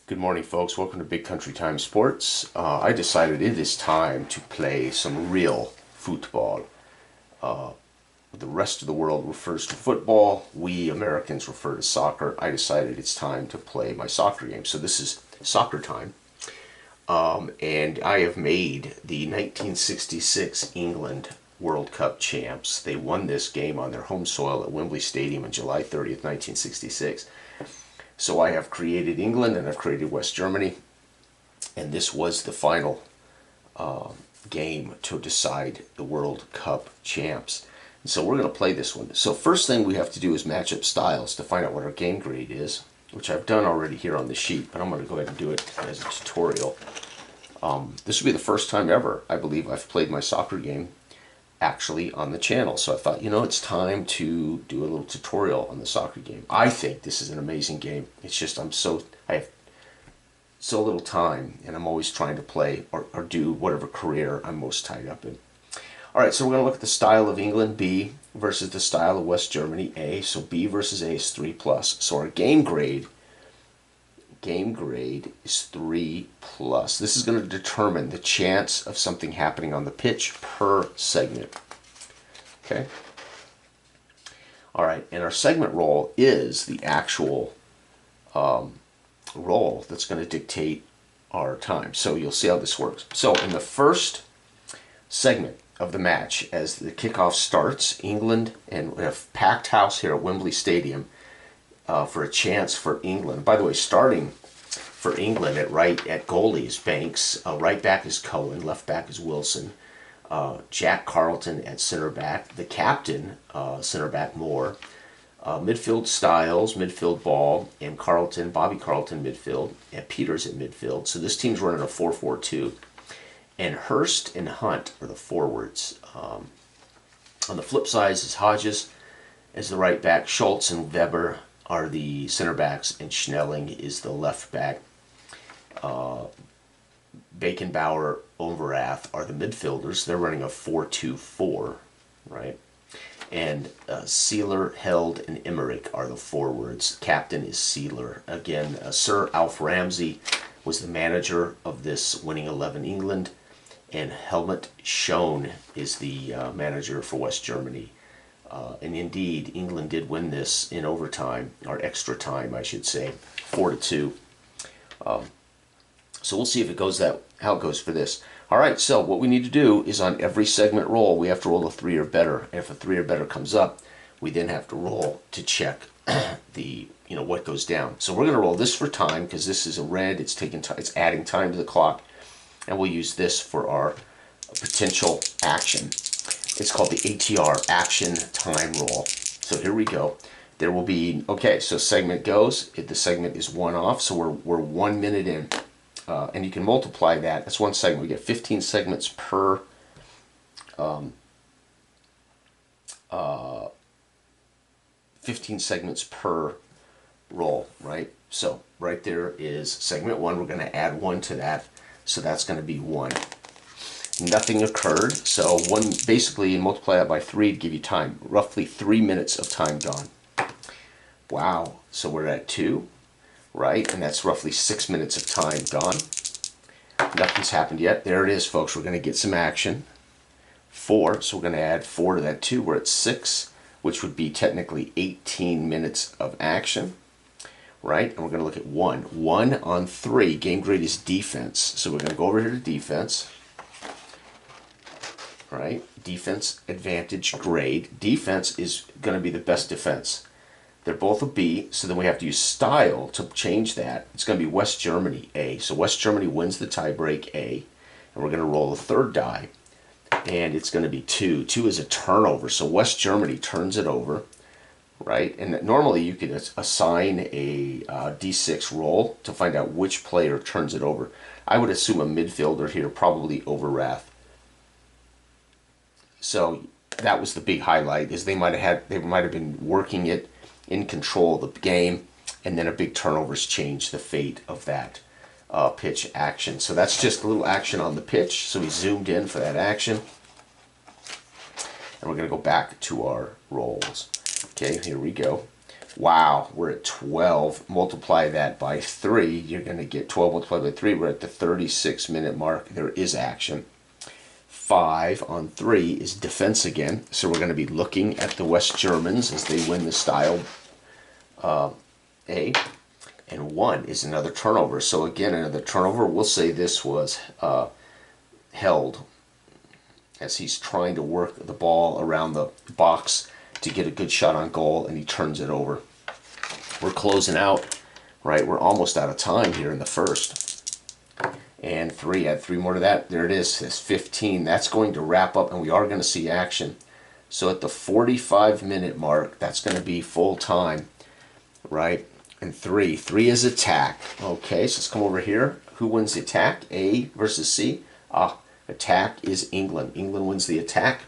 Good morning, folks. Welcome to Big Country Time Sports. I decided it is time to play some real football. The rest of the world refers to football. We Americans refer to soccer. I decided it's time to play my soccer game. So this is soccer time. And I have made the 1966 England World Cup champs. They won this game on their home soil at Wembley Stadium on July 30th, 1966. So I have created England and I've created West Germany, and this was the final game to decide the World Cup champs. And so we're going to play this one. So first thing we have to do is match up styles to find out what our game grade is, which I've done already here on the sheet, but I'm going to go ahead and do it as a tutorial. This will be the first time ever, I believe, I've played my soccer game actually on the channel. So I thought, it's time to do a little tutorial on the soccer game. I think this is an amazing game. It's just I have so little time, and I'm always trying to play or do whatever career I'm most tied up in. All right, so we're going to look at the style of England, B, versus the style of West Germany, A. So B versus A is 3+. So our game grade is 3+. This is going to determine the chance of something happening on the pitch per segment. Okay? All right, and our segment roll is the actual roll that's going to dictate our time. So you'll see how this works. So in the first segment of the match, as the kickoff starts, England, and we have packed house here at Wembley Stadium, for a chance for England. By the way, starting for England at goalie is Banks, right back is Cohen, left back is Wilson, Jack Carlton at center back, the captain, center back Moore, midfield Styles, midfield Ball, and Bobby Carlton midfield, and Peters at midfield. So this team's running a 4-4-2. And Hurst and Hunt are the forwards. On the flip side is Hodges as the right back, Schultz and Weber are the center backs, and Schnelling is the left back. Bakenbauer, Overath are the midfielders. They're running a 4-2-4, right? And Seeler, Held, and Emmerich are the forwards. Captain is Seeler. Again, Sir Alf Ramsey was the manager of this winning 11 England, and Helmut Schoen is the manager for West Germany. And indeed, England did win this in overtime, or extra time, I should say, 4-2. So we'll see if it goes how it goes for this. All right, so what we need to do is on every segment roll, we have to roll a 3 or better. And if a 3 or better comes up, we then have to roll to check what goes down. So we're going to roll this for time because this is a red. It's taking time. It's adding time to the clock, and we'll use this for our potential action. It's called the ATR, Action Time Roll. So here we go. There will be, okay, so segment goes. The segment is 1 off, so we're 1 minute in. And you can multiply that. That's one segment. We get 15 segments per 15 segments per roll, right? So right there is segment 1. We're going to add 1 to that. So that's going to be 1. Nothing occurred, so basically multiply that by 3 to give you time. Roughly 3 minutes of time gone. Wow, so we're at 2, right? And that's roughly 6 minutes of time gone. Nothing's happened yet. There it is, folks. We're going to get some action. 4, so we're going to add 4 to that 2. We're at 6, which would be technically 18 minutes of action, right? And we're going to look at 1. 1 on 3. Game grade is defense. So we're going to go over here to defense. Right? Defense advantage grade. Defense is going to be the best defense. They're both a B, so then we have to use style to change that. It's going to be West Germany, A. So West Germany wins the tiebreak, A. And we're going to roll the third die, and it's going to be 2. 2 is a turnover, so West Germany turns it over, right? And normally you could assign a D6 roll to find out which player turns it over. I would assume a midfielder here, probably Overath. So that was the big highlight, is they might have been working it in control of the game, and then a big turnovers changed the fate of that pitch action. So that's just a little action on the pitch. So we zoomed in for that action, and we're going to go back to our rolls. Okay, here we go. Wow, we're at 12. Multiply that by 3. You're going to get 12 multiplied by 3. We're at the 36-minute mark. There is action. 5 on 3 is defense again. So we're going to be looking at the West Germans as they win the style A. And 1 is another turnover. So again, another turnover. We'll say this was held as he's trying to work the ball around the box to get a good shot on goal, and he turns it over. We're closing out, right? We're almost out of time here in the first. And 3, add 3 more to that. There it is, it's 15. That's going to wrap up, and we are going to see action. So at the 45-minute mark, that's going to be full time, right? And 3 is attack. Okay, so let's come over here. Who wins the attack? A versus C. Attack is England. England wins the attack.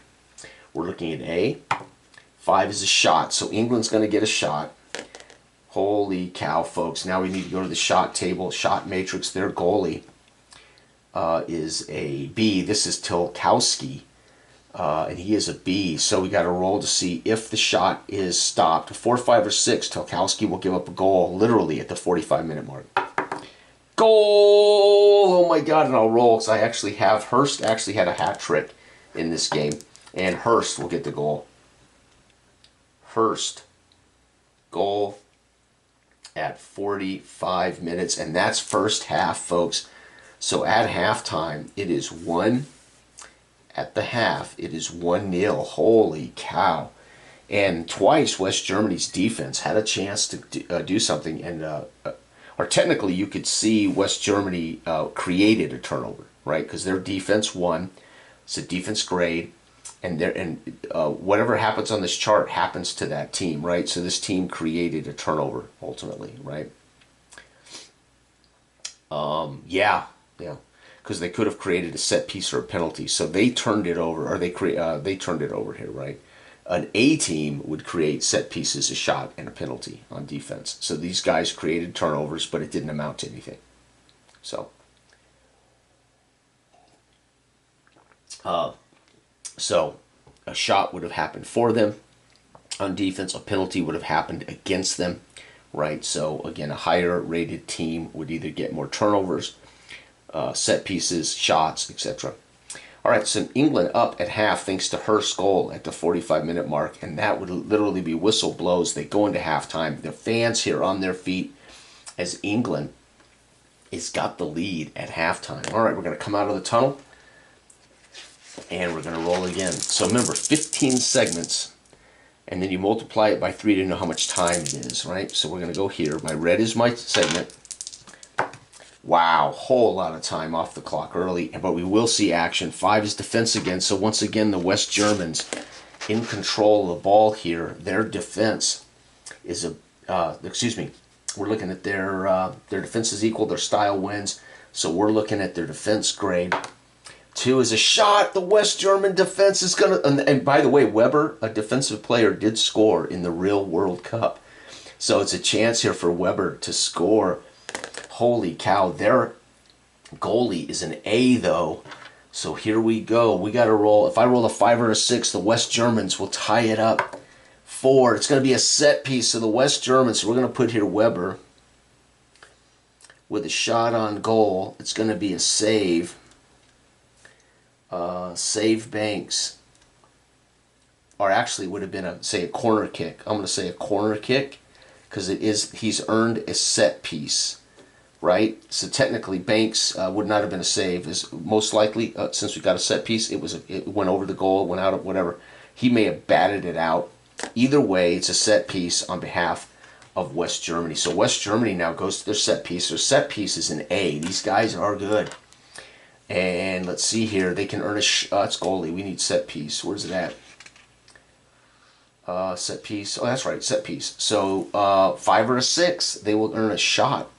We're looking at A. 5 is a shot, so England's going to get a shot. Holy cow, folks. Now we need to go to the shot table, shot matrix. Their goalie is a B. This is Tilkowski, and he is a B. So we got to roll to see if the shot is stopped. 4, 5, or 6, Tilkowski will give up a goal literally at the 45-minute mark. Goal! Oh my God, and I'll roll because I actually have, Hurst actually had a hat trick in this game, and Hurst will get the goal. Hurst, goal at 45 minutes, and that's first half, folks. So at halftime, it is 1. At the half, it is 1-0. Holy cow. And twice, West Germany's defense had a chance to do something, and or technically you could see West Germany created a turnover, right? Because their defense won. It's a defense grade. And whatever happens on this chart happens to that team, right? So this team created a turnover ultimately, right? Yeah, because they could have created a set piece or a penalty. So they turned it over, or they turned it over here, right? An A team would create set pieces, a shot, and a penalty on defense. So these guys created turnovers, but it didn't amount to anything. So a shot would have happened for them on defense. A penalty would have happened against them, right? So again, a higher rated team would either get more turnovers, set pieces, shots, etc. All right, so England up at half thanks to Hurst's goal at the 45-minute mark, and that would literally be whistle blows. They go into halftime. The fans here on their feet as England has got the lead at halftime. All right, we're going to come out of the tunnel. And we're going to roll again. So remember, 15 segments, and then you multiply it by 3 to know how much time it is, right? So we're going to go here. My red is my segment. Wow, whole lot of time off the clock early, but we will see action. 5 is defense again. So once again, the West Germans in control of the ball here. Their defense is we're looking at their defense is equal. Their style wins. So we're looking at their defense grade. 2 is a shot. The West German defense is going to... And by the way, Weber, a defensive player, did score in the real World Cup. So it's a chance here for Weber to score. Holy cow. Their goalie is an A, though. So here we go. We got to roll. If I roll a 5 or a 6, the West Germans will tie it up. 4. It's going to be a set piece. So the West Germans, so we're going to put here Weber with a shot on goal. It's going to be a save. Save Banks, or actually would have been a corner kick. I'm going to say a corner kick because he's earned a set piece, right? So technically Banks would not have been a save. Is most likely since we got a set piece, it went over the goal, went out of whatever. He may have batted it out. Either way, it's a set piece on behalf of West Germany. So West Germany now goes to their set piece. Their set piece is an A. These guys are good. And let's see here. They can earn a it's goalie. We need set piece. Where's it at? Set piece. Oh, that's right. Set piece. So 5 or a 6, they will earn a shot.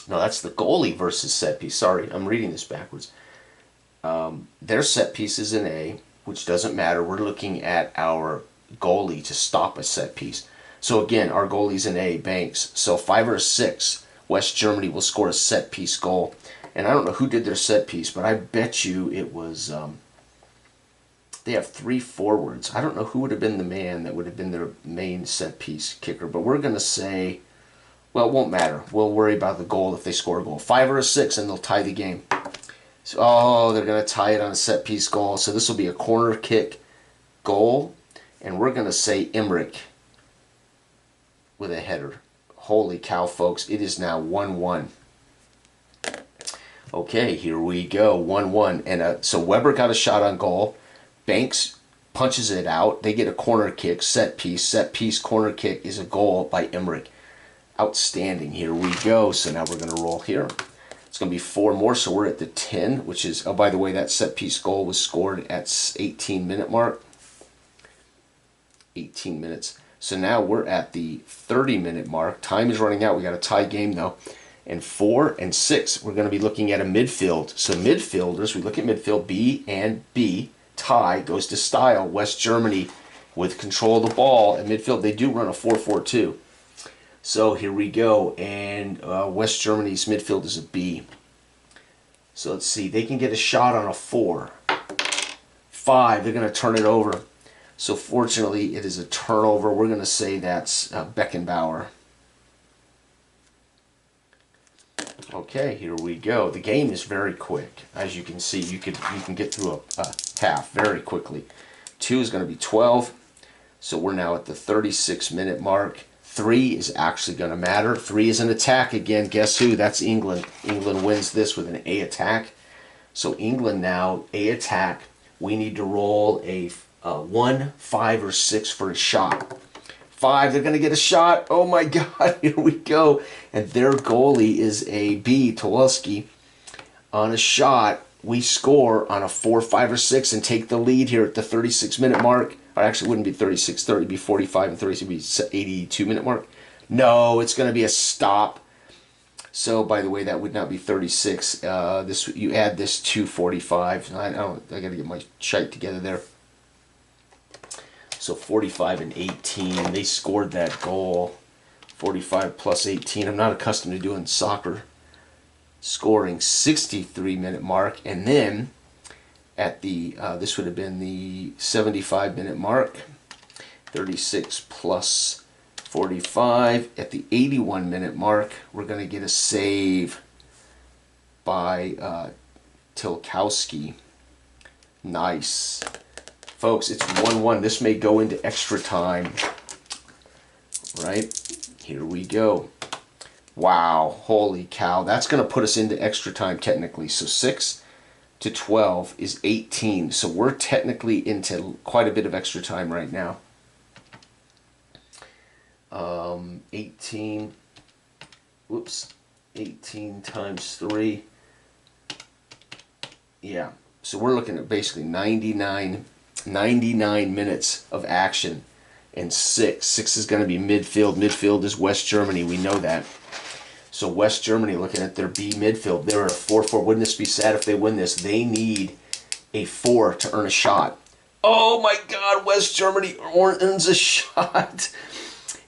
No, that's the goalie versus set piece. Sorry, I'm reading this backwards. Their set piece is an A, which doesn't matter. We're looking at our goalie to stop a set piece. So again, our goalie's an A, Banks. So 5 or a 6, West Germany will score a set piece goal. And I don't know who did their set piece, but I bet you it was They have 3 forwards. I don't know who would have been the man that would have been their main set piece kicker, but we're going to say, well, it won't matter. We'll worry about the goal if they score a goal. 5 or a 6, and they'll tie the game. So, oh, they're going to tie it on a set piece goal. So this will be a corner kick goal, and we're going to say Emmerich with a header. Holy cow, folks. It is now 1-1. Okay, here we go. 1-1. And so Weber got a shot on goal. Banks punches it out. They get a corner kick, set piece, corner kick is a goal by Emmerich. Outstanding. Here we go. So now we're going to roll here. It's going to be 4 more, so we're at the 10, which is, oh, by the way, that set piece goal was scored at 18-minute mark. 18 minutes. So now we're at the 30-minute mark. Time is running out. We got a tie game, though. And 4 and 6, we're going to be looking at a midfield. So midfielders, we look at midfield, B and B. Tie goes to Style. West Germany with control of the ball. And midfield, they do run a 4-4-2. So here we go. And West Germany's midfield is a B. So let's see. They can get a shot on a 4. 5, they're going to turn it over. So fortunately, it is a turnover. We're going to say that's Beckenbauer. Okay, here we go. The game is very quick. As you can see, you can get through a half very quickly. 2 is going to be 12. So we're now at the 36-minute mark. 3 is actually going to matter. 3 is an attack again. Guess who? That's England. England wins this with an A attack. So England now, A attack. We need to roll a 1, 5, or 6 for a shot. 5, they're going to get a shot. Oh my God, here we go. And their goalie is a B, Tolowski. On a shot, we score on a 4, 5, or 6 and take the lead here at the 36-minute mark. Or actually, it wouldn't be 36, 30, it'd be 45 and 30, so it'd be 82-minute mark. No, it's going to be a stop. So, by the way, that would not be 36. You add this to 45. I got to get my shite together there. So 45 and 18, they scored that goal. 45 plus 18. I'm not accustomed to doing soccer. Scoring 63-minute mark, and then at the this would have been the 75-minute mark. 36 plus 45 at the 81-minute mark. We're going to get a save by Tilkowski. Nice. Folks, it's 1-1. This may go into extra time. Right? Here we go. Wow. Holy cow. That's going to put us into extra time technically. So 6 to 12 is 18. So we're technically into quite a bit of extra time right now. 18. Whoops. 18 times 3. Yeah. So we're looking at basically 99 minutes of action, and 6 is going to be midfield. Midfield is West Germany, we know that. So West Germany, looking at their B midfield, they're a 4-4. Wouldn't this be sad if they win this? They need a 4 to earn a shot. Oh my God, West Germany earns a shot.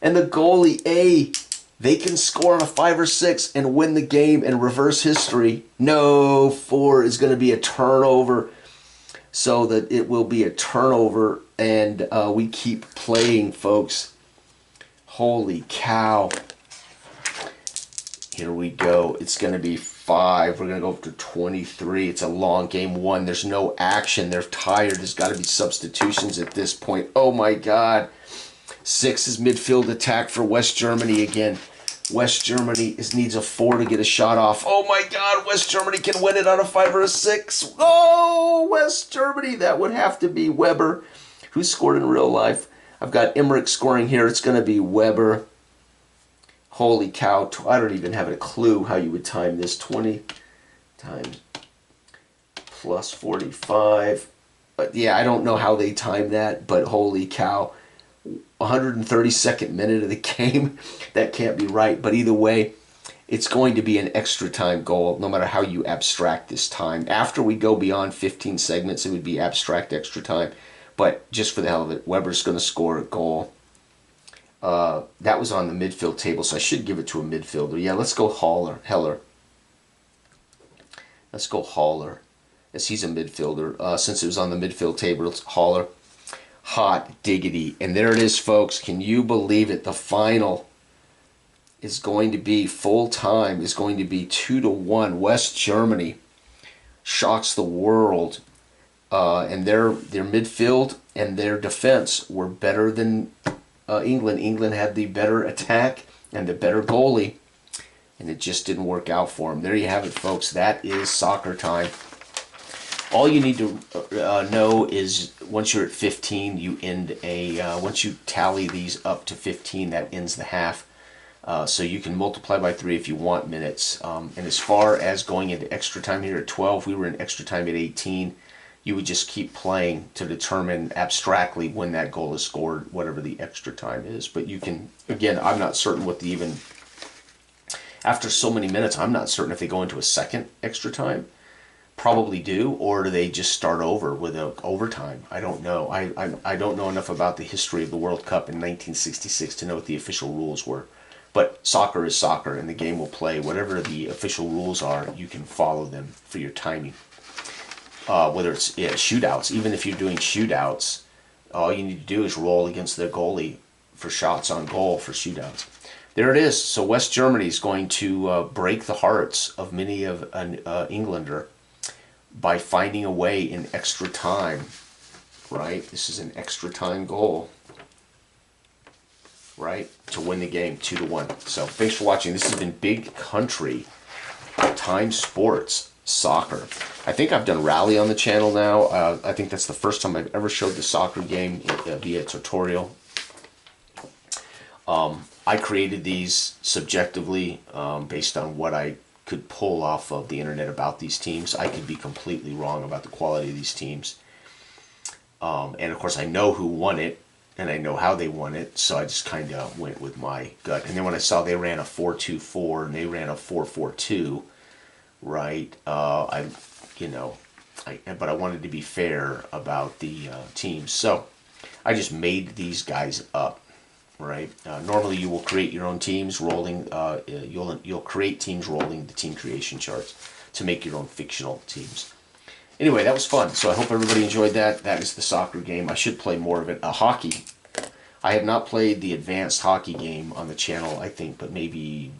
And the goalie, A, they can score on a 5 or 6 and win the game and reverse history. No, 4 is going to be a turnover. So that it will be a turnover, and we keep playing, folks. Holy cow. Here we go. It's going to be 5. We're going to go up to 23. It's a long game. 1. There's no action. They're tired. There's got to be substitutions at this point. Oh, my God. 6 is midfield attack for West Germany again. West Germany needs a 4 to get a shot off. Oh my God, West Germany can win it on a 5 or a 6. Oh, West Germany. That would have to be Weber, who scored in real life. I've got Emmerich scoring here. It's going to be Weber. Holy cow. I don't even have a clue how you would time this. 20 times plus 45. But yeah, I don't know how they time that, but holy cow. 132nd minute of the game. That can't be right. But either way, it's going to be an extra time goal, no matter how you abstract this time. After we go beyond 15 segments, it would be abstract extra time. But just for the hell of it, Weber's going to score a goal. That was on the midfield table, so I should give it to a midfielder. Yeah, let's go Heller. Let's go Haller. as he's a midfielder. Since it was on the midfield table, it's Haller. Hot diggity. And there it is, folks. Can you believe it? The final is going to be full time, is going to be 2-1. West Germany shocks the world. And their midfield and their defense were better than England. England had the better attack and the better goalie, and it just didn't work out for them. There you have it, folks. That is soccer time. All you need to know is once you're at 15, you end once you tally these up to 15, that ends the half. So you can multiply by 3 if you want minutes. And as far as going into extra time here at 12, we were in extra time at 18. You would just keep playing to determine abstractly when that goal is scored, whatever the extra time is. But you can, again, I'm not certain what the even, after so many minutes, I'm not certain if they go into a second extra time. Probably do, or do they just start over with a overtime? I don't know. I don't know enough about the history of the World Cup in 1966 to know what the official rules were. But soccer is soccer, and the game will play. Whatever the official rules are, you can follow them for your timing. Whether it's shootouts, even if you're doing shootouts, all you need to do is roll against their goalie for shots on goal for shootouts. There it is. So West Germany is going to break the hearts of many of an Englander by finding a way in extra time, right? This is an extra time goal, right? To win the game 2-1. So thanks for watching. This has been Big Country Time Sports Soccer. I think I've done Rally on the channel now. I think that's the first time I've ever showed the soccer game via tutorial. I created these subjectively based on what I could pull off of the internet about these teams. I could be completely wrong about the quality of these teams. And of course I know who won it and I know how they won it, so I just kind of went with my gut. And then when I saw they ran a 4-2-4 and they ran a 4-4-2, right, but I wanted to be fair about the teams. So I just made these guys up. Right. Normally, you will create your own teams, rolling. You'll create teams rolling the team creation charts to make your own fictional teams. Anyway, that was fun. So I hope everybody enjoyed that. That is the soccer game. I should play more of it. Hockey. I have not played the advanced hockey game on the channel, I think, but maybe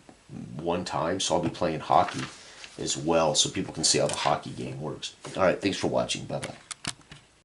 one time. So I'll be playing hockey as well, so people can see how the hockey game works. All right. Thanks for watching. Bye bye.